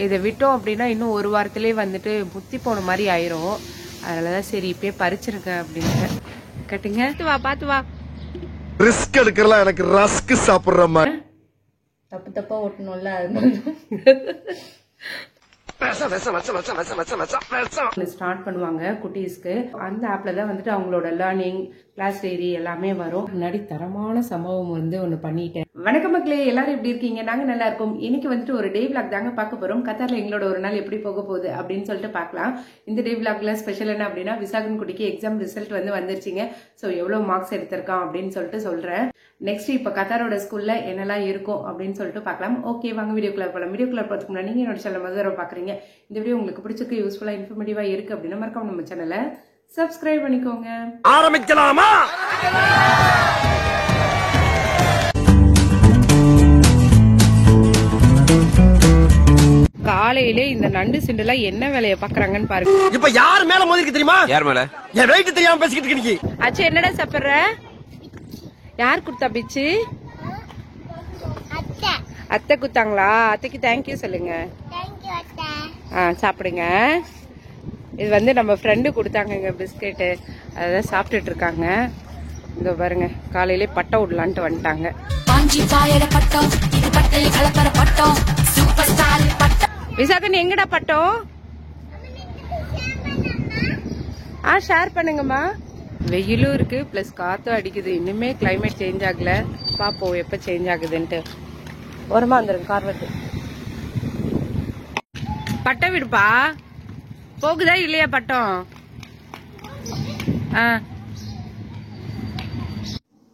இதை விட்டோம் அப்படின்னா இன்னும் ஒரு வாரத்திலே வந்துட்டு முத்தி போன மாதிரி ஆயிரும். அதனாலதான் சரி இப்பயே பறிச்சிருக்கேன் அப்படின்னு. கட்டுங்க, வா பாத்து வா. ரிஸ்க் எடுக்கலாம், எனக்கு ரஸ்க் சாப்பிடுற மாதிரி. தப்பு தப்பா ஓட்டணும்ல, அதனால ஸ்டார்ட் பண்ணுவாங்க குட்டீஸ்க்கு. அந்த ஆப்ல தான் வந்துட்டு அவங்களோட லேர்னிங், கிளாஸ் டைரி எல்லாமே வரும். முன்னாடி தரமான சம்பவம் வந்து ஒண்ணு பண்ணிட்டேன். வணக்கம் மக்களே, எல்லாரும் எப்படி இருக்கீங்க? நாங்க நல்லா இருக்கோம். இன்னைக்கு வந்துட்டு ஒரு டே விளாக் தாங்க பார்க்க போறோம். கத்தார்ல எங்களோட ஒரு நாள் எப்படி போக போகுது அப்படின்னு சொல்லிட்டு பார்க்கலாம். இந்த டே விளாக்ல ஸ்பெஷல் என்ன அப்படின்னா, விசாகன் குட்டிக்கு எக்ஸாம் ரிசல்ட் வந்து வந்துருச்சுங்க. ஸோ எவ்வளவு மார்க்ஸ் எடுத்திருக்கான் அப்படின்னு சொல்லிட்டு சொல்றேன். நெக்ஸ்ட் இப்ப கத்தாரோட ஸ்கூல்ல என்னெல்லாம் இருக்கும் அப்படின்னு சொல்லிட்டு பார்க்கலாம். ஓகே, வாங்க வீடியோக்குள்ள போகலாம். வீடியோக்குள்ள போறதுக்கு முன்னாடி நீங்க என்னோட சேனல் முதல்ல பாக்குறீங்க, இந்த வீடியோ உங்களுக்கு பிடிச்சிருக்கு, யூஸ்ஃபுல்லா இன்ஃபர்மேட்டிவா இருக்கு அப்படின்னா மறக்காம நம்ம சேனலை சப்ஸ்கிரைப் பண்ணிக்கோங்க. ஆரம்பிக்கலாமா? காலையிலே இந்த நண்டு சிண்டுலாம் என்ன வேலையை பாக்குறாங்கன்னு பாருங்க. இப்ப யார் மேல மோதிருக்கு தெரியுமா? யார் மேல? என் வெயிட் தெரியாம பேசிக்கிட்டு இருக்கீங்க. அச்சா, என்னடா சாப்பிடுற? யார் குடுத்தா பிச்சு? அத்தை குத்தாங்களா? அத்தைக்கு தேங்க்யூ சொல்லுங்க. சாப்பிடுங்க. இது வந்து நம்ம ஃப்ரெண்டு கொடுத்தாங்க பிஸ்கெட்டு, அதான் சாப்பிட்டுட்டு இருக்காங்க. இங்க பாருங்க, காலையிலே பட்டை விடலான்ட்டு வந்துட்டாங்க. விசாகன் எங்கடா பட்டம்? ஷேர் பண்ணுங்கம்மா. வெயிலும் இருக்கு, பிளஸ் காத்தும் அடிக்குது. இன்னுமே கிளைமேட் சேஞ்ச் ஆகல. பாப்போம் எப்ப சேஞ்ச் ஆகுதுன்ட்டு. ஓரமா வந்துருங்க, கார் வருது. பட்டம் விடுப்பா. போகுதா இல்லையா பட்டம்?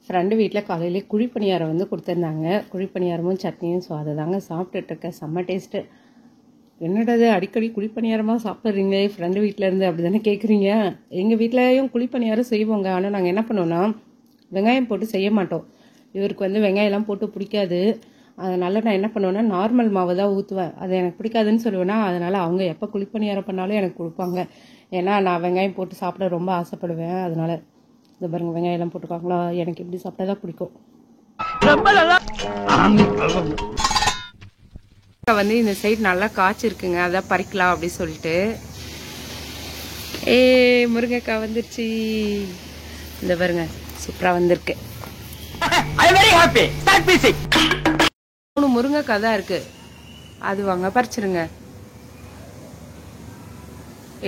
ஃப்ரெண்டு வீட்டில் காலையிலே குழிப்பணியாரம் வந்து கொடுத்துருந்தாங்க. குழிப்பணியாரமும் சட்னியும். ஸோ அதை தாங்க சாப்பிட்டுட்டு இருக்கேன். செம்ம டேஸ்ட்டு. என்னடாது அடிக்கடி குழிப்பணியாரமாக சாப்பிட்றீங்களே ஃப்ரெண்டு வீட்டில் இருந்து அப்படி தானே கேட்குறீங்க? எங்கள் வீட்லேயும் குழிப்பணியாரம் செய்வோங்க. ஆனால் நாங்கள் என்ன பண்ணுவோம்னா, வெங்காயம் போட்டு செய்ய மாட்டோம். இவருக்கு வந்து வெங்காயம்லாம் போட்டு பிடிக்காது. அதனால நான் என்ன பண்ணுவேன்னா, நார்மல் மாவு தான் ஊற்றுவேன். அது எனக்கு பிடிக்காதுன்னு சொல்லுவேன்னா, அதனால அவங்க எப்போ குழிப்பணியாரம் பண்ணாலும் எனக்கு கொடுப்பாங்க. ஏன்னா நான் வெங்காயம் போட்டு சாப்பிட ரொம்ப ஆசைப்படுவேன். அதனால இந்த பாருங்க, வெங்காயம் எல்லாம் போட்டுக்காங்களா, எனக்கு இப்படி சாப்பிட்டா தான் பிடிக்கும். வந்து இந்த சைடு நல்லா காய்ச்சி இருக்குங்க, அதான் பறிக்கலாம் அப்படி சொல்லிட்டு. முருங்கைக்காய் வந்துருச்சு. இந்த பாருங்க, சூப்பரா வந்திருக்கு. 3 முருங்கைக்காய் தான் இருக்கு. அது வாங்க பறிச்சிருங்க.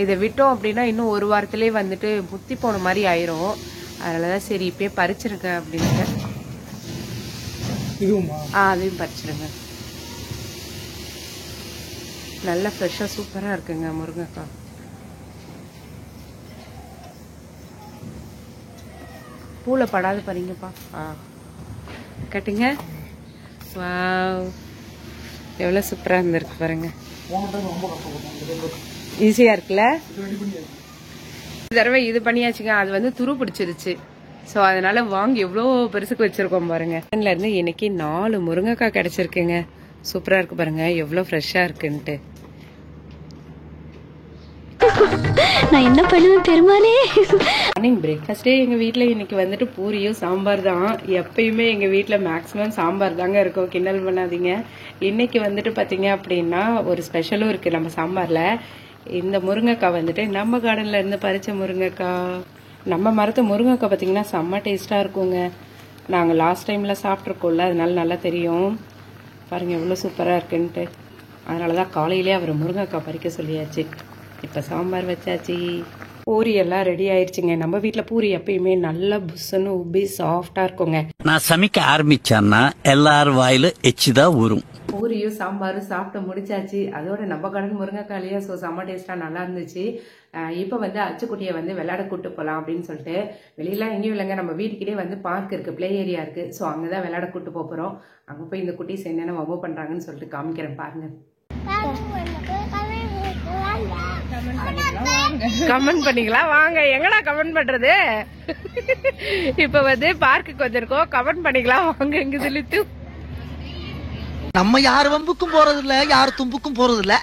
இதை விட்டோம் அப்படின்னா இன்னும் ஒரு வாரத்திலே வந்துட்டு முத்தி போன மாதிரி ஆயிரும். அதனாலதான் சரி இப்பயே பறிச்சிருக்கேன் அப்படின்னு. அதையும் பறிச்சிருங்க. நல்லா ஃப்ரெஷ்ஷா சூப்பரா இருக்குங்க முருங்கைக்காய். பூல படாது பாருங்கப்பா. கட்டுங்க. வாவ், எவ்வளவு சூப்பரா இருந்திருக்கு பாருங்க. ஈஸியா இருக்குல்ல? தடவை இது பண்ணியாச்சுங்க. அது வந்து துரு பிடிச்சிருச்சு. ஸோ அதனால வாங்கி எவ்வளோ பெருசுக்கு வச்சிருக்கோம் பாருங்க. இருந்து இன்னைக்கு 4 முருங்கைக்காய் கிடைச்சிருக்குங்க. சூப்பரா இருக்கு பாருங்க, எவ்வளோ ஃப்ரெஷ்ஷா இருக்குன்ட்டு. நான் என்ன பண்ணுவேன் பெருமாளே. மார்னிங் பிரேக்ஃபாஸ்டே எங்க வீட்ல இன்னைக்கு வந்துட்டு பூரியும் சாம்பார் தான். எப்பயுமே எங்க வீட்ல மேக்சிமம் சாம்பார் தாங்க இருக்கும், கிண்டல் பண்ணாதீங்க. இன்னைக்கு வந்துட்டு பாத்தீங்க அப்படின்னா ஒரு ஸ்பெஷலும் இருக்கு நம்ம சாம்பார்ல. இந்த முருங்கைக்காய் வந்துட்டு நம்ம கார்டன்ல இருந்து பறிச்ச முருங்கைக்காய். நம்ம மரத்து முருங்கைக்காய் பாத்தீங்கன்னா செம்ம டேஸ்டா இருக்குங்க. நாங்க லாஸ்ட் டைம்ல சாப்பிட்ருக்கோம்ல, அதனால நல்லா தெரியும். பாருங்க எவ்வளவு சூப்பரா இருக்குன்ட்டு. அதனாலதான் காலையிலேயே அவர் முருங்கைக்காய் பறிக்க சொல்லியாச்சு. இப்ப சாம்பார் வச்சாச்சு. பூரி எல்லாம் ரெடி ஆயிடுச்சுங்க. நம்ம வீட்டுல பூரி எப்பயுமே நல்லா புஷ்ஷுன்னு உப்பி சாஃப்டா இருக்குங்க. நான் சமைக்க ஆரம்பிச்சேன்னா எல்லாரும் வாயில எச்சுதான் ஊறும். பூரியும் சாம்பாரும் சாப்பிட்டு முடிச்சாச்சு. அதோட நம்ம கடன் முருங்கைக்காலையா, ஸோ செம்ம டேஸ்டா நல்லா இருந்துச்சு. இப்ப வந்து அச்சுக்குட்டியை வந்து விளையாட கூட்டு போலாம் அப்படின்னு சொல்லிட்டு, வெளியெல்லாம் எங்கேயும் இல்லைங்க, நம்ம வீட்டுக்கிட்டே வந்து பார்க் இருக்கு, பிளே ஏரியா இருக்கு. ஸோ அங்கதான் விளையாட கூட்டு போறோம். அங்க போய் இந்த குட்டீஸ் என்னென்ன வம்பு பண்றாங்கன்னு சொல்லிட்டு காமிக்கிறேன் பாருங்க. கமெண்ட் பண்ணிக்கலாம் வாங்க. எங்கடா கமெண்ட் பண்றது? இப்ப வந்து பார்க்குக்கு வந்திருக்கோம், கமெண்ட் பண்ணிக்கலாம் வாங்க. இங்க சொல்லிட்டு நம்ம யார் வம்புக்கும் போறது இல்ல, யார் தும்புக்கும் போறது இல்ல.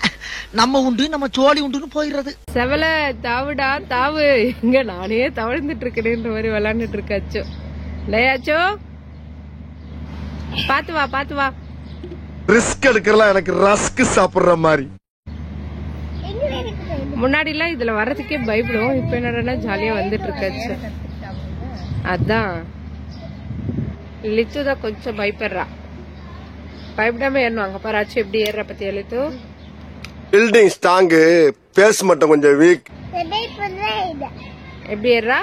நம்ம உண்டு, நம்ம சோழி உண்டுன்னு போயிடுறது. செவல தாவுடா தாவு. இங்க நானே தவழ்ந்துட்டு இருக்கேன்ற மாதிரி விளையாண்டுட்டு இருக்காச்சோ. இல்லையாச்சோ? பாத்து வா பாத்து வா. ரிஸ்க் எடுக்கலாம், எனக்கு ரஸ்க் சாப்பிடுற மாதிரி. முன்னாடிலாம் இதுல வர்றதுக்கே பயப்படுவோம், இப்ப என்னடா ஜாலியா வந்துட்டு இருக்காச்சு. அதான் லித்து தான் கொஞ்சம் பயப்படுறா. பயப்படாம ஏறணும். அங்க பாரு அச்சு எப்படி ஏறுற பத்தி லித்து. பில்டிங் ஸ்ட்ராங், பேஸ் மட்டும் கொஞ்சம் வீக். எப்படி ஏறா?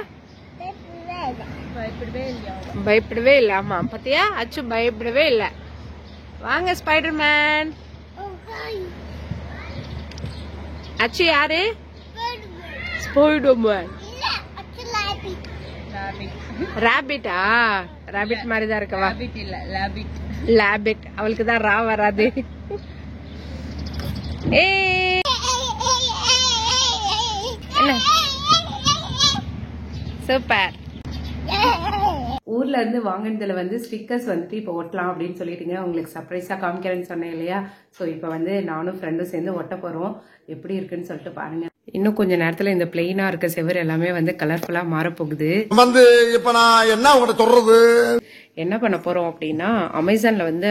பயப்படவே இல்ல. ஆமா பாத்தியா அச்சு பயப்படவே இல்ல. வாங்க ஸ்பைடர்மேன். அச்சு யாரு? ஸ்பைடர்மேன். ராபிட்டா? ராபிட் மாதிரி தான் இருக்கவா? லாபிட். அவளுக்கு தான் ரா வராது. சூப்பர். ஊர்ல இருந்து வாங்கினதுல வந்து ஸ்டிக்கர்ஸ் வந்துட்டு இப்போ ஒட்டலாம் அப்படின்னு சொல்லிட்டுங்க உங்களுக்கு சர்ப்ரைஸா காமிக்கிறேன்னு சொன்னேன் இல்லையா. ஸோ இப்போ வந்து நானும் ஃப்ரெண்டும் சேர்ந்து ஒட்ட போறோம். எப்படி இருக்குன்னு சொல்லிட்டு பாருங்க. இன்னும் கொஞ்ச நேரத்துல இந்த பிளெயினா இருக்க செவர் எல்லாமே வந்து கலர்ஃபுல்லா மாறப்போகுது. வந்து இப்ப நான் என்ன உங்கள்கிட்ட சொல்றது? என்ன பண்ண போறோம் அப்படின்னா அமேசான்ல வந்து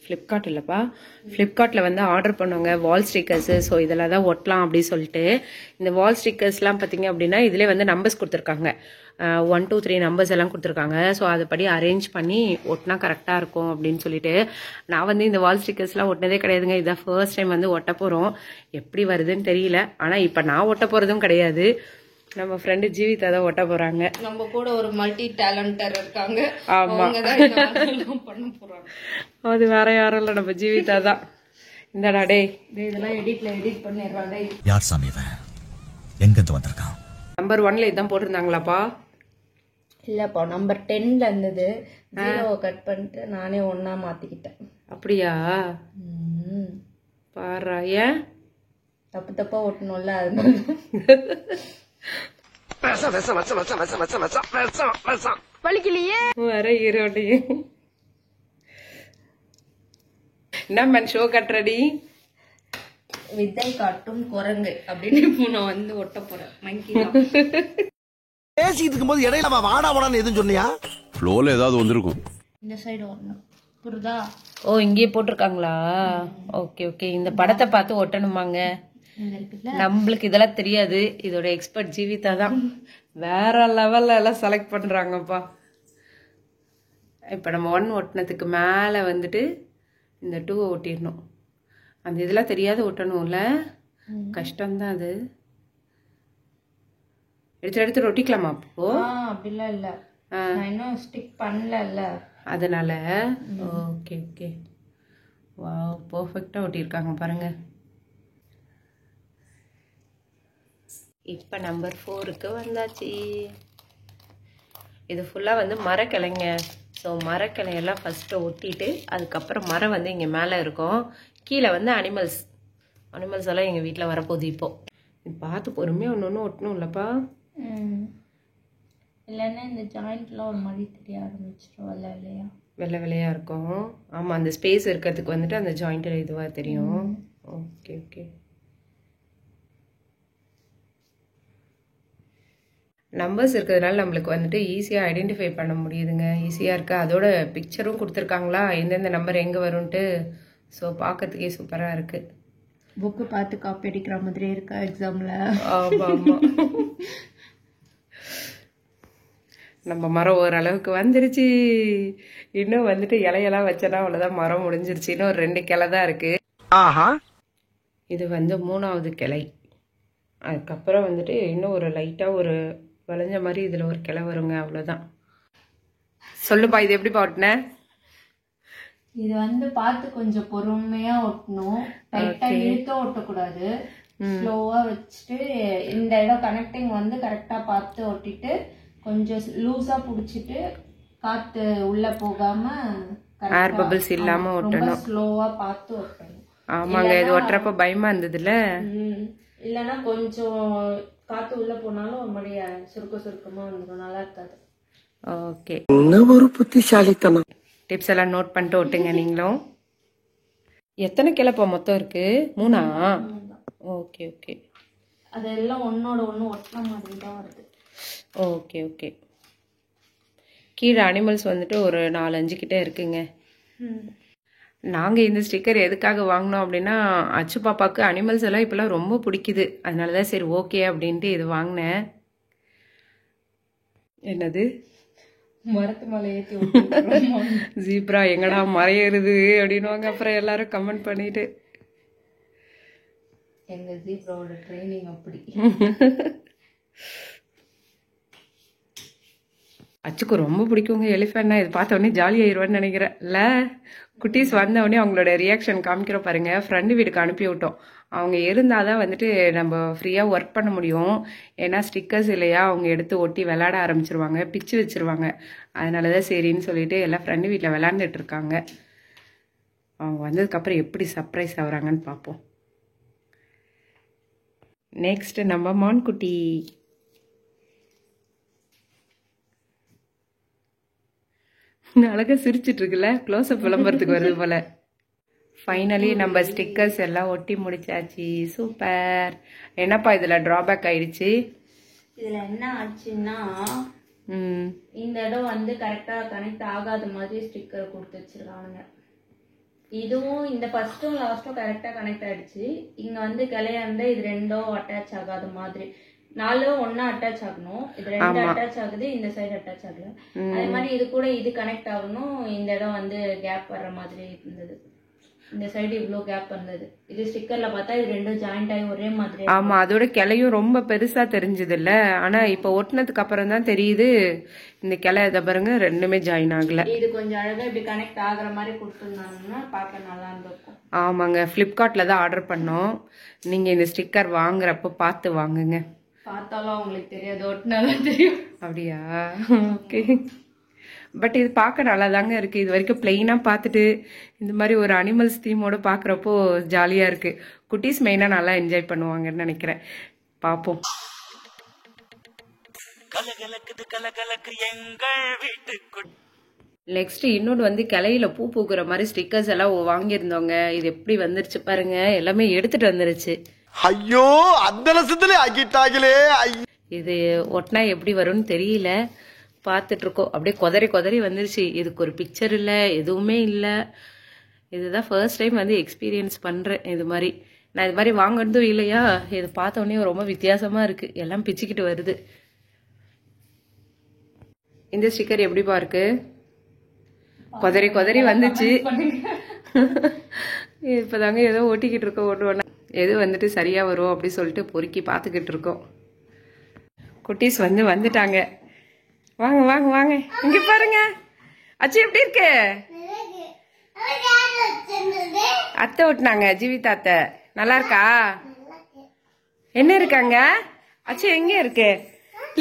ஃப்ளிப்கார்ட் இல்லப்பா, ஃப்ளிப்கார்ட்ல வந்து ஆர்டர் பண்ணுவாங்க வால் ஸ்டிக்கர்ஸ். ஸோ இதெல்லாம் தான் ஒட்டலாம் அப்படின்னு சொல்லிட்டு இந்த வால் ஸ்டிக்கர்ஸ்லாம் பார்த்தீங்க அப்படின்னா இதுலேயே வந்து நம்பர்ஸ் கொடுத்துருக்காங்க. 1 2 3 நம்பர்ஸ் எல்லாம் கொடுத்துருக்காங்க. ஸோ அதுபடி அரேஞ்ச் பண்ணி ஒட்டினா கரெக்டாக இருக்கும் அப்படின்னு சொல்லிட்டு நான் வந்து இந்த வால் ஸ்டிக்கர்ஸ்லாம் ஒட்டினதே கிடையாதுங்க. இதான் ஃபர்ஸ்ட் டைம் வந்து ஒட்ட போகிறோம். எப்படி வருதுன்னு தெரியல. ஆனால் இப்போ நான் ஒட்ட போகிறதும் கிடையாது, நம்ம ஃப்ரெண்டு ஜீவிதா தான் ஒட்ட போறாங்க. நம்ம கூட ஒரு மல்டி டேலண்டர் இருக்காங்க. ஆமா, பண்ண போறாங்க. அது வேற யாரும் இல்ல, நம்ம ஜீவிதா தான். இந்தடா டே, இதெல்லாம் எடிட் பண்ணிடுறாங்க. யார் சாமி இவன்? எங்க இருந்து வந்திருக்கான்? நம்பர் 1ல இதான் போட்டிருந்தாங்களாப்பா? இல்லப்பா நம்பர் 10ல இருந்தது. 0 கட் பண்ணிட்டு நானே 1 மாத்திக்கிட்டேன். அப்படியா? பாரு. ஏன் தப்பா ஒட்டணும்ல அதனால. வலிக்கலையே வர ஈரோடு. என்ன மேன் ஷோ கட்டுறடி? வித்தை காட்டும் குரங்கு அப்படின்னு இப்போ நான் வந்து ஒட்ட போறேன். பேசிட்டு இருக்கும்போது இடையில வாடா வாடான்னு எதுவும் சொன்னியா? ஃப்ளோல ஏதாவது வந்திருக்கும். இந்த சைடு ஒண்ணு புரியுதா? ஓ இங்கே போட்டிருக்காங்களா? Okay okay. இந்த படத்தை பார்த்து ஒட்டணுமாங்க? நம்மளுக்கு இதெல்லாம் தெரியாது. இதோட எக்ஸ்பர்ட் ஜீவிதா தான். வேற லெவல்ல எல்லாம் செலக்ட் பண்றாங்கப்பா. இப்ப நம்ம 1 ஒட்டினதுக்கு மேல வந்துட்டு இந்த 2 ஒட்டிடணும். அந்த இதெல்லாம் தெரியாத ஒட்டணும்ல, கஷ்டம்தான் அது. எடுத்து ஒட்டிக்கலாமா அப்போ? அப்படிலாம் இல்ல, நான் இன்னும் ஸ்டிக் பண்ணல அதனால. Okay okay. வாவ், பெர்ஃபெக்ட்டா ஒட்டியிருக்காங்க பாருங்க. இப்போ நம்பர் 4க்கு வந்தாச்சு. இது ஃபுல்லாக வந்து மரக்கிளைங்க. ஸோ மரக்கிளையெல்லாம் ஃபஸ்ட்டு ஒட்டிட்டு அதுக்கப்புறம் மரம் வந்து இங்கே மேலே இருக்கும். கீழே வந்து அனிமல்ஸ் எல்லாம் எங்கள் வீட்டில் வரப்போகுது. இப்போது பார்த்து பொறுமையாக ஒன்று ஒட்டணும் இல்லைப்பா? இல்லைன்னா இந்த ஜாயிண்ட்லாம் ஒரு மாதிரி தெரிய ஆரம்பிச்சிடும். இல்லையா வெள்ளை வெள்ளையாக இருக்கும். ஆமாம், அந்த ஸ்பேஸ் இருக்கிறதுக்கு வந்துட்டு அந்த ஜாயிண்ட்டில் இதுவாக தெரியும். Okay okay. நம்பர்ஸ் இருக்கிறதுனால நம்மளுக்கு வந்துட்டு ஈஸியாக ஐடென்டிஃபை பண்ண முடியுதுங்க. ஈஸியாக இருக்கு. அதோட பிக்சரும் கொடுத்துருக்காங்களா எந்தெந்த நம்பர் எங்கே வரும்ன்ட்டு. ஸோ பார்க்கறதுக்கே சூப்பராக இருக்குது. புக்கு பார்த்து காப்பி அடிக்கிற மாதிரி இருக்கா எக்ஸாமில்? ஆமாம் ஆமாம். நம்ம மரம் ஓரளவுக்கு வந்துருச்சு. இன்னும் வந்துட்டு இலையெல்லாம் வச்சனா அவ்வளோதான், மரம் முடிஞ்சிருச்சு. இன்னும் ஒரு 2 கிளை தான் இருக்கு. இது வந்து 3வது கிளை. அதுக்கப்புறம் வந்துட்டு இன்னும் ஒரு லைட்டாக ஒரு வளைஞ்ச மாதிரி இதில் ஒரு கிளை வருங்க. அவ்வளோதான். சொல்லுப்பா, இது எப்படி பாட்டின? இது வந்து பார்த்து கொஞ்சம் பொறுமையா ஒட்டணும். டைட்டா இழுக்க ஒட்டக்கூடாது. ஸ்லோவா வச்சுட்டு இந்த இடம் கனெக்டிங் வந்து கரெக்டா பார்த்து ஒட்டிட்டு கொஞ்சம் லூஸா புடிச்சிட்டு காத்து உள்ள போகாம ஏர் பபிள்ஸ் இல்லாம ஒட்டணும். ஸ்லோவா பார்த்து ஒட்டணும். ஆமாங்க, இது ஒட்டுறப்ப பயமா இருந்ததுல. இல்லைன்னா கொஞ்சம் காத்து உள்ள போனாலும் ஒரு மாதிரி சுருக்கமா வந்துடும், நல்லா இருக்காது. ஓகே, ஒரு புத்திசாலித்தனம். டிப்ஸ் எல்லாம் நோட் பண்ணிட்டு ஒட்டுங்க நீங்களும். எத்தனை கிளப்பா மொத்தம் இருக்கு? 3ஆ? Okay okay. அதெல்லாம் ஒன்னோட ஒன்று ஒட்டின மாதிரி தான் வருது. Okay okay. கீழே அனிமல்ஸ் வந்துட்டு ஒரு 4-5 கிட்ட இருக்குங்க. நாங்கள் இந்த ஸ்டிக்கர் எதுக்காக வாங்கினோம் அப்படின்னா அச்சு பாப்பாவுக்கு அனிமல்ஸ் எல்லாம் இப்போலாம் ரொம்ப பிடிக்குது. அதனால தான் சரி ஓகே அப்படின்ட்டு இது வாங்கினேன். என்னது மரத்து மேலே ஏற்றி ஜீப்ரா எங்கடா மறையிறது அப்படின்வாங்க. அப்புறம் எல்லாரும் கமெண்ட் பண்ணிட்டு எங்க ஜீப்ராவோட ட்ரைனிங் அப்படி. அச்சுக்கு ரொம்ப பிடிக்குங்க எலிஃபென்ட்னா. இது பார்த்த உடனே ஜாலி ஆயிடுவான்னு நினைக்கிறேன் இல்லை? குட்டீஸ் வந்த உடனே அவங்களோட ரியாக்ஷன் காமிக்கிற பாருங்க. ஃப்ரெண்டு வீட்டுக்கு அனுப்பி விட்டோம். அவங்க இருந்தால் தான் வந்துட்டு நம்ம ஃப்ரீயாக ஒர்க் பண்ண முடியும். ஏன்னா ஸ்டிக்கர்ஸ் இல்லையா, அவங்க எடுத்து ஒட்டி விளையாட ஆரம்பிச்சிருவாங்க, பிச்சு வச்சிருவாங்க. அதனால தான் சரின்னு சொல்லிட்டு எல்லாம் ஃப்ரெண்டு வீட்டில் விளையாண்டுட்டு இருக்காங்க. அவங்க வந்ததுக்கப்புறம் எப்படி சர்ப்ரைஸ் ஆகுறாங்கன்னு பார்ப்போம். நெக்ஸ்ட் நம்ம மான்குட்டி. அழகா சிரிச்சிட்டு இருக்குல்ல, க்ளோஸ்அப் விளம்பரத்துக்கு வருது போல. ஃபைனலி நம்ம ஸ்டிக்கர்ஸ் எல்லாம் ஒட்டி முடிச்சாச்சு. சூப்பர். என்னப்பா இதுல டிராபேக் ஆயிடுச்சு? இதுல என்ன ஆச்சுன்னா இந்த இடம் வந்து கரெக்டா கனெக்ட் ஆகாத மாதிரி ஸ்டிக்கர் கொடுத்து வச்சிருக்கானுங்க. இதுவும் இந்த ஃபர்ஸ்டும் லாஸ்டும் கரெக்டா கனெக்ட் ஆயிடுச்சு. இங்க வந்து கிளையாண்ட இது ரெண்டும் அட்டாச் ஆகாத மாதிரி. 4 ஒன்னா அட்டாச் ஆகணும். இது 2 அட்டாச் ஆகுது, இந்த சைடு அட்டாச் ஆகல. அதே மாதிரி இது கூட இது கனெக்ட் ஆகணும். இந்த இடம் வந்து கேப் வர்ற மாதிரி இருந்தது. இந்த சைடு இவ்ளோ கேப் வந்தது. இது ஸ்டிக்கர்ல பார்த்தா இது ரெண்டும் ஜாயிண்ட் ஆகி ஒரே மாதிரி. ஆமா, அதோட கிளையும் ரொம்ப பெருசா தெரிஞ்சது இல்ல. ஆனா இப்ப ஒட்டினதுக்கு அப்புறம் தான் தெரியுது இந்த கிளை இதை பாருங்க ரெண்டுமே ஜாயின் ஆகல. இது கொஞ்சம் அழகா இப்படி கனெக்ட் ஆகுற மாதிரி கொடுத்துருந்தாங்கன்னா பார்க்க நல்லா இருந்திருக்கும். ஆமாங்க, பிளிப்கார்ட்ல தான் ஆர்டர் பண்ணோம். நீங்க இந்த ஸ்டிக்கர் வாங்குறப்ப பார்த்து வாங்குங்க. பார்த்தாலும் அவங்களுக்கு தெரியாது, ஒட்டினாதான் தெரியும். அப்படியா? ஓகே. பட் இது பார்க்க நல்லா தாங்க இருக்கு. இது வரைக்கும் பிளெயினா பார்த்துட்டு இந்த மாதிரி ஒரு அனிமல்ஸ் தீமோட பார்க்குறப்போ ஜாலியா இருக்கு. குட்டீஸ் மெயினா நல்லா என்ஜாய் பண்ணுவாங்கன்னு நினைக்கிறேன். பார்ப்போம். நெக்ஸ்ட் இன்னொன்று வந்து கிளையில பூ பூக்குற மாதிரி ஸ்டிக்கர்ஸ் எல்லாம் வாங்கியிருந்தோங்க. இது எப்படி வந்துருச்சு பாருங்க, எல்லாமே எடுத்துட்டு வந்துருச்சு. ஐயோ அந்த லட்சத்துல ஆகிட்டாங்களே. இது ஒட்டினா எப்படி வரும்னு தெரியல, பார்த்துட்டு இருக்கோம். அப்படியே கொதறி கொதறி வந்துருச்சு. இதுக்கு ஒரு பிக்சர் இல்லை, எதுவுமே இல்லை. இதுதான் ஃபர்ஸ்ட் டைம் வந்து எக்ஸ்பீரியன்ஸ் பண்றேன். இது மாதிரி நான் இது மாதிரி வாங்கினதும் இல்லையா. இது பார்த்த உடனே ரொம்ப வித்தியாசமா இருக்கு, எல்லாம் பிச்சுக்கிட்டு வருது. இந்த ஸ்டிக்கர் எப்படிப்பா இருக்கு? கொதறி கொதறி வந்துச்சு. இப்பதாங்க ஏதோ ஓட்டிக்கிட்டு இருக்கோம். ஒன்று எது வந்துட்டு சரியா வரும் அப்படி சொல்லிட்டு பொறுக்கி பார்த்துக்கிட்டு இருக்கோம். குட்டீஸ் வந்துட்டாங்க. வாங்க வாங்க வாங்க, இங்க பாருங்க. அச்சு எப்படி இருக்கு? அத்தை ஓட்டினாங்க, ஜீவிதா அத்தை. நல்லா இருக்கா? என்ன இருக்காங்க? அச்சு எங்க இருக்கு?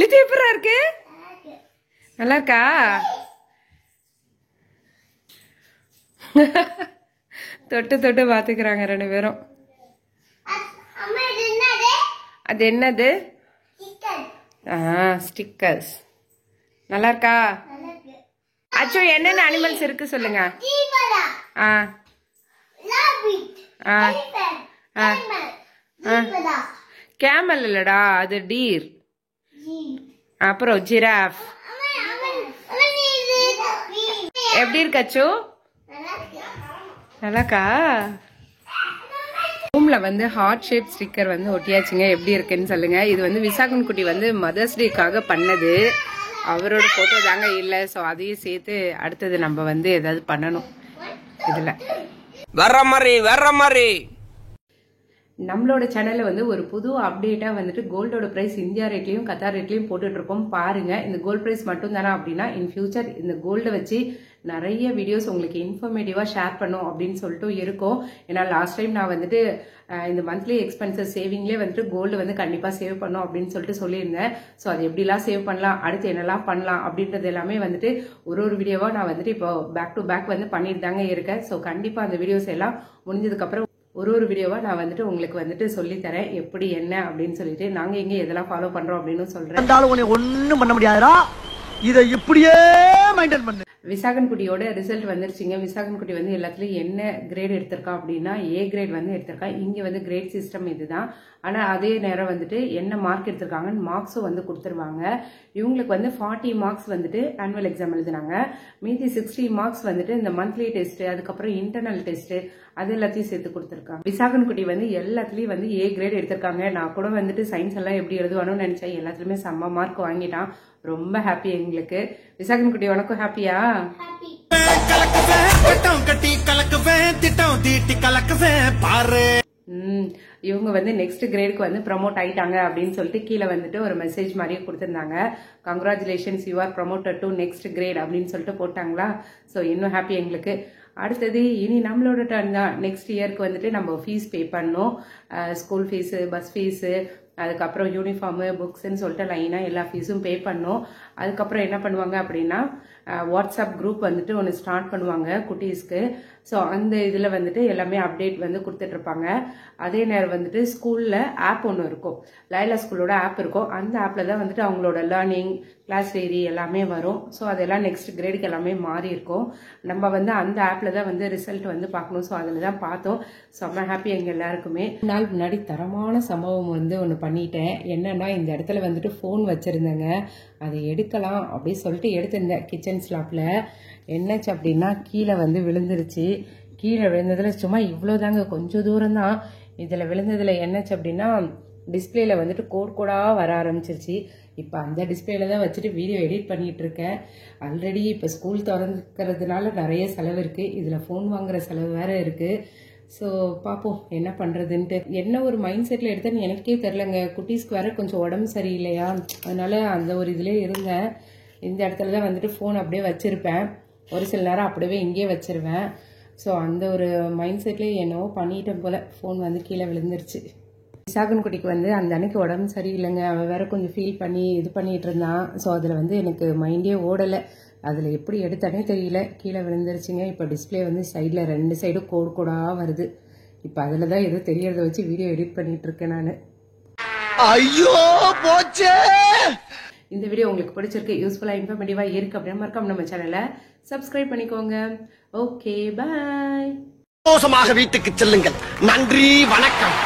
லித்தி எப்பரா இருக்கு? நல்லா இருக்கா? தொட்டு தொட்டு பாத்துக்கிறாங்க ரெண்டு பேரும். அது என்னது? ஸ்டிக்கர்ஸ். நல்லா இருக்கா? அச்சோ என்னென்ன அனிமல்ஸ் இருக்கு சொல்லுங்க. கேமல் இல்லடா, அது டீர். அப்புறம் ஜிராஃப். எப்படி இருக்கு அச்சோ? நல்லாக்கா? ரூம்ல வந்து ஹார்ட் ஷேப் ஸ்டிக்கர் வந்து ஒட்டியாச்சுங்க. எப்படி இருக்குன்னு சொல்லுங்க. இது வந்து விசாகன் குட்டி வந்து மதர்ஸ் டேக்காக பண்ணது. அவரோட போட்டோ தாங்க இல்லை. ஸோ அதையும் சேர்த்து அடுத்தது நம்ம வந்து ஏதாவது பண்ணணும். இதுல வர்ற மாதிரி நம்மளோட சேனல்ல வந்து ஒரு புது அப்டேட்டா வந்துட்டு கோல்டோட பிரைஸ் இந்தியா ரேட்லயும் கத்தார் ரேட்லயும் போட்டுட்டு இருக்கோம். பாருங்க, இந்த கோல்ட் பிரைஸ் மட்டும் தானே அப்படின்னா இன் ஃபியூச்சர் இந்த கோல்டை வச்சு நிறைய வீடியோஸ் உங்களுக்கு இன்ஃபர்மேட்டிவா ஷேர் பண்ணும் அப்படின்னு சொல்லிட்டு இருக்கும். ஏன்னா லாஸ்ட் டைம் நான் வந்துட்டு இந்த மந்த்லி எக்ஸ்பென்சஸ் சேவிங்லேயே வந்துட்டு கோல்டு வந்து கண்டிப்பா சேவ் பண்ணும் அப்படின்னு சொல்லிட்டு சொல்லியிருந்தேன். ஸோ அது எப்படிலாம் சேவ் பண்ணலாம், அடுத்து என்னெல்லாம் பண்ணலாம் அப்படின்றது எல்லாமே வந்துட்டு ஒரு வீடியோவா நான் வந்துட்டு இப்போ பேக் டு பேக் வந்து பண்ணிட்டு தாங்க இருக்கேன். ஸோ கண்டிப்பா அந்த வீடியோஸ் எல்லாம் முடிஞ்சதுக்கு அப்புறம் ஒரு வீடியோவா நான் வந்துட்டு உங்களுக்கு வந்துட்டு சொல்லி தரேன் எப்படி என்ன அப்படின்னு சொல்லிட்டு நாங்க எங்க எதெல்லாம் ஃபாலோ பண்றோம் அப்படின்னு சொல்றேன். ஒண்ணும் பண்ண முடியாதுடா, இதை இப்படியே மெயின்டைன் பண்ணு. விசாகன்குட்டியோட ரிசல்ட் வந்துருச்சுங்க. விசாகன்குட்டி வந்து எல்லாத்துலயும் என்ன கிரேட் எடுத்திருக்கான் அப்படின்னா A கிரேட் வந்து எடுத்திருக்கான். இங்க வந்து கிரேட் சிஸ்டம் இதுதான். ஆனா அதே நேரம் வந்துட்டு என்ன மார்க் எடுத்திருக்காங்கன்னு மார்க்ஸும் வந்து கொடுத்துருவாங்க. இவங்களுக்கு வந்து 40 மார்க்ஸ் வந்துட்டு ஆனுவல் எக்ஸாம் எழுதுனாங்க. மீதி 60 மார்க்ஸ் வந்துட்டு இந்த மந்த்லி டெஸ்ட், அதுக்கப்புறம் இன்டர்னல் டெஸ்ட், அது எல்லாத்தையும் சேர்த்து கொடுத்துருக்காங்க. விசாகன்குட்டி வந்து எல்லாத்துலயும் வந்து A கிரேட் எடுத்திருக்காங்க. நான் கூட வந்துட்டு சயின்ஸ் எல்லாம் எப்படி எழுதுவானு நினைச்சேன். எல்லாத்துலயுமே செம்ம மார்க் வாங்கிட்டான். ரொம்ப ஹாப்பி எங்களுக்கு. விசாகன்குட்டி உனக்கும் ஹாப்பியா? இவங்க வந்து நெக்ஸ்ட் கிரேடுக்கு வந்து ப்ரமோட் ஆயிட்டாங்க அப்படின்னு சொல்லிட்டு கீழே வந்துட்டு ஒரு மெசேஜ் மாதிரியே கொடுத்திருந்தாங்க. Congratulations, you are promoted to next grade அப்படின்னு சொல்லிட்டு போட்டாங்களா. ஸோ இன்னும் ஹாப்பி எங்களுக்கு. அடுத்தது இனி நம்மளோட டர்ன் தான். நெக்ஸ்ட் இயர்க்கு வந்துட்டு நம்ம ஃபீஸ் பே பண்ணோம். ஸ்கூல் ஃபீஸு, பஸ் ஃபீஸு, அதுக்கப்புறம் யூனிஃபார்மு, புக்ஸ்ன்னு சொல்லிட்டு லைனாக எல்லா ஃபீஸும் பே பண்ணோம். அதுக்கப்புறம் என்ன பண்ணுவாங்க அப்படின்னா வாட்ஸ்அப் குரூப் வந்துட்டு ஒன்று ஸ்டார்ட் பண்ணுவாங்க குட்டீஸ்க்கு. ஸோ அந்த இதில் வந்துட்டு எல்லாமே அப்டேட் வந்து கொடுத்துட்ருப்பாங்க. அதே நேரம் வந்துட்டு ஸ்கூலில் ஆப் ஒன்று இருக்கும், லைலா ஸ்கூலோட ஆப் இருக்கும். அந்த ஆப்பில் தான் வந்துட்டு அவங்களோட லேர்னிங், கிளாஸ் வேரி எல்லாமே வரும். ஸோ அதெல்லாம் நெக்ஸ்ட் கிரேடுக்கு எல்லாமே மாறி இருக்கும். நம்ம வந்து அந்த ஆப்பில் தான் வந்து ரிசல்ட் வந்து பார்க்கணும். ஸோ அதில் தான் பார்த்தோம். செம்ம ஹாப்பி எங்கள் எல்லாருக்குமே. நாள் முன்னாடி தரமான சம்பவம் வந்து ஒன்று பண்ணிட்டேன். என்னன்னா இந்த இடத்துல வந்துட்டு ஃபோன் வச்சுருந்தேங்க. அதை எடுக்கலாம் அப்படின்னு சொல்லிட்டு எடுத்திருந்தேன் கிச்சன் ஸ்லாப்பில். என்னாச்சு அப்படின்னா கீழே வந்து விழுந்துருச்சு. கீழே விழுந்ததில் சும்மா இவ்வளோதாங்க, கொஞ்சம் தூரம் தான். இதில் விழுந்ததில் என்னாச்சு அப்படின்னா டிஸ்பிளேல வந்துட்டு கோடாக வர ஆரம்பிச்சிருச்சு. இப்போ அந்த டிஸ்பிளேல தான் வச்சுட்டு வீடியோ எடிட் பண்ணிட்டு இருக்கேன். ஆல்ரெடி இப்போ ஸ்கூல் திறந்துக்கிறதுனால நிறைய செலவு இருக்குது. இதில் ஃபோன் வாங்குற செலவு வேற இருக்குது. ஸோ பார்ப்போம் என்ன பண்ணுறதுன்ட்டு. என்ன ஒரு மைண்ட் செட்டில் எடுத்தேன்னு எனக்கே தெரிலங்க. குட்டீஸ்க்கு வேற கொஞ்சம் உடம்பு சரியில்லையா, அதனால அந்த ஒரு இதிலே இருந்தேன். இந்த இடத்துல தான் வந்துட்டு ஃபோன் அப்படியே வச்சுருப்பேன். ஒரு சில நேரம் அப்படியே இங்கேயே வச்சிருவேன். ஸோ அந்த ஒரு மைண்ட் செட்லேயே என்னவோ பண்ணிட்டேன் போல். ஃபோன் வந்து கீழே விழுந்துருச்சு. விசாகன்குட்டிக்கு வந்து அந்த அன்னைக்கு உடம்பு சரியில்லைங்க. அவன் வேற கொஞ்சம் ஃபீல் பண்ணி இது பண்ணிட்டு இருந்தான். ஸோ அதில் வந்து எனக்கு மைண்டே ஓடலை. அதில் எப்படி எடுத்தானே தெரியல, கீழே விழுந்துருச்சுங்க. இப்போ டிஸ்பிளே வந்து சைடில் 2 சைடும் கோடாக வருது. இப்போ அதில் தான் எதுவும் தெரியறத வச்சு வீடியோ எடிட் பண்ணிட்டு இருக்கேன் நான். ஐயோ போச்சே. இந்த வீடியோ உங்களுக்கு பிடிச்சிருக்கு, யூஸ்ஃபுல்லாக இன்ஃபர்மேட்டிவாக இருக்கு அப்படின்னா மறக்காம நம்ம சேனலை சப்ஸ்கிரைப் பண்ணிக்கோங்க. ஓகே, பாய். மோசமாக வீட்டுக்கு செல்லுங்கள். நன்றி, வணக்கம்.